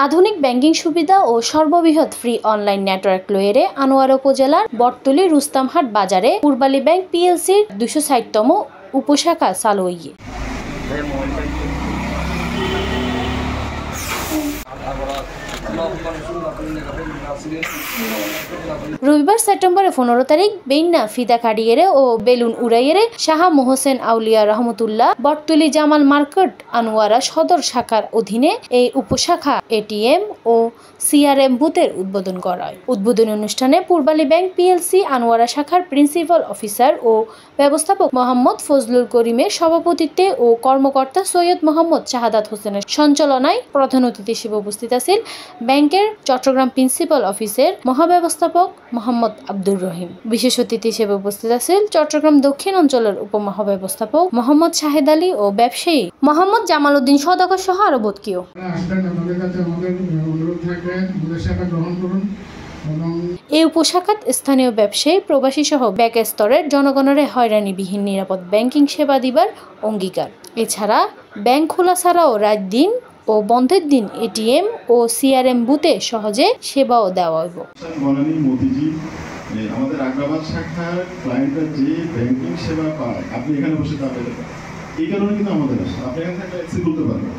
আধুনিক ব্যাংকিং সুবিধা ও সর্ববৃহৎ ফ্রি অনলাইন নেটওয়ার্ক লয়েরে আনোয়ারা উপজেলার বটতলী রুস্তামহাট বাজারে পূর্বালী ব্যাংক পিএলসির 260তম উপশাখা চালু হইয়ে। রবিবার সেপ্টেম্বরের 15 তারিখ বেইন্না ফিদা কাটিয়ে ও বেলুন উড়াইয়ে শাহ মোহসেন আউলিয়া রহমতুল্লাহ বটতলী জামাল মার্কেট আনোয়ারা সদর শাখার অধীনে এই উপশাখা এটিএম ও সিআরএম বুথের উদ্বোধন করা হয়। উদ্বোধনী অনুষ্ঠানে পূর্বালী ব্যাংক পিএলসি আনোয়ারা শাখার প্রিন্সিপাল অফিসার ও ব্যবস্থাপক মোহাম্মদ ফজলুল করিমের সভাপতিত্বে ও কর্মকর্তা সৈয়দ মোহাম্মদ শাহাদাত হোসেনের সঞ্চালনায় প্রধান অতিথি হিসেবে উপস্থিত আছেন ব্যাংকের চট্টগ্রাম প্রিন্সিপাল অফিসের মহাব্যবস্থাপক মোহাম্মদ আব্দুর রহিম। বিশেষ অতিথি হিসেবে উপস্থিত আছেন চট্টগ্রাম দক্ষিণ অঞ্চলের উপমহাব্যবস্থাপক মোহাম্মদ শাহেদ আলী ও ব্যবসায়ী মোহাম্মদ জামাল উদ্দিন সওদাগর সহ আরো বোধকেও। এই উপশাখাত স্থানীয় ব্যবসায়ী প্রবাসী সহ ব্যাক স্তরের জনগণের হয়রানিবিহীন নিরাপদ ব্যাংকিং সেবা দিবার অঙ্গীকার। এছাড়া ব্যাংক খোলা ছাড়াও রাত দিন ও বন্ধের দিন এটিএম ও সিআরএম বুথে সহজে সেবাও দেওয়া হইব। আমাদের আগ্রাবাদ শাখার ক্লায়েন্টরা যে ব্যাংকিং সেবা পায় আপনি এখানে বসে তা পেতে পারেন। এই কারণে কিন্তু আমাদের আসে আপনি এখানে থাকলে এক্সিট করতে পারবেন,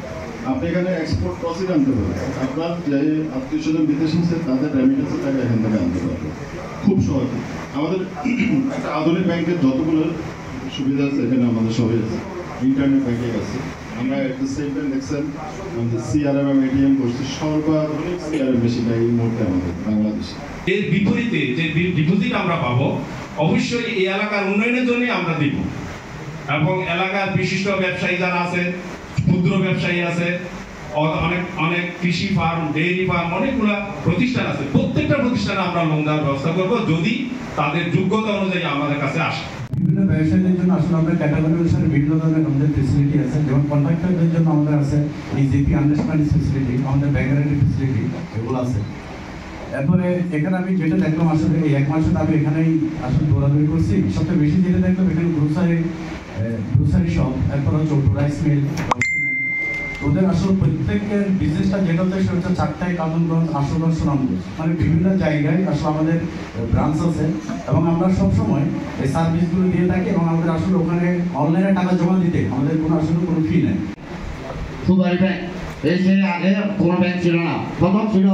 আপনি এখানে এক্সপোর্ট প্রসিড আনতে পারবেন, আপনার যে আত্মীয় স্বজন বিদেশে আছে তাদের রেমিটেন্সের টাকা এখান থেকে আনতে পারবেন খুব সহজে। আমাদের একটা আধুনিক ব্যাংকের যতগুলো সুবিধা আছে এখানে আমাদের সবই আছে। ইন্টারনেট ব্যাংকিং আছে, আমরা এট দ্য সেম টাইম দেখছেন আমাদের সিআরএম এটিএম করছি, সর্বাধুনিক সিআরএম মেশিন এই মুহূর্তে আমাদের বাংলাদেশে। এর বিপরীতে যে ডিপোজিট আমরা পাবো অবশ্যই এই এলাকার উন্নয়নের জন্য আমরা দিব, এবং এলাকার বিশিষ্ট ব্যবসায়ী যারা আছে, ক্ষুদ্র ব্যবসায়ী আছে, অনেক অনেক কৃষি ফার্ম, ডেইরি ফার্ম, অনেকগুলো প্রতিষ্ঠান আছে, প্রত্যেকটা প্রতিষ্ঠানে আমরা লোন দেওয়ার ব্যবস্থা করব যদি তাদের যোগ্যতা অনুযায়ী আমাদের কাছে আসে। বিভিন্ন ব্যবসায়ীদের জন্য আসলে আমাদের ক্যাটাগরি অনুসারে বিভিন্ন ধরনের আমাদের ফেসিলিটি আছে, যেমন কন্ট্রাক্টরদের জন্য আমাদের আছে ইজিপি আন্ডারস্ট্যান্ডিং ফেসিলিটি, আমাদের ব্যাংকারি ফেসিলিটি এগুলো আছে। এরপরে এখানে আমি যেটা দেখলাম আসলে এই 1 মাসে আমি এখানেই আসলে দৌড়াদৌড়ি করছি, সবচেয়ে বেশি যেটা দেখলাম এখানে গ্রোসারি শপ, এরপর হচ্ছে রাইস মিল, ওদের আসলে প্রত্যেকের বিজনেসটা যেটা হচ্ছে সেটা হচ্ছে চারটায় কাদমগঞ্জ, আশুগঞ্জ, সুনামগঞ্জ, মানে বিভিন্ন জায়গায় আসলে আমাদের ব্রাঞ্চ আছে এবং আমরা সবসময় এই সার্ভিসগুলো দিয়ে থাকি এবং আমাদের আসলে ওখানে অনলাইনে টাকা জমা দিতে আমাদের কোনো আসলে কোনো ফি নেই। পূর্বালী ব্যাংক এই যে আগে কোনো ব্যাংক ছিল না, প্রথম ছিল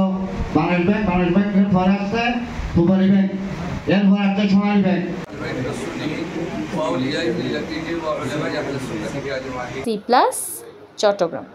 বাংলাদেশ ব্যাংক, বাংলাদেশ ব্যাংকের পরে আসছে পূর্বালী ব্যাংক, এরপর আসছে সোনালী ব্যাংক। C+ চট্টগ্রাম।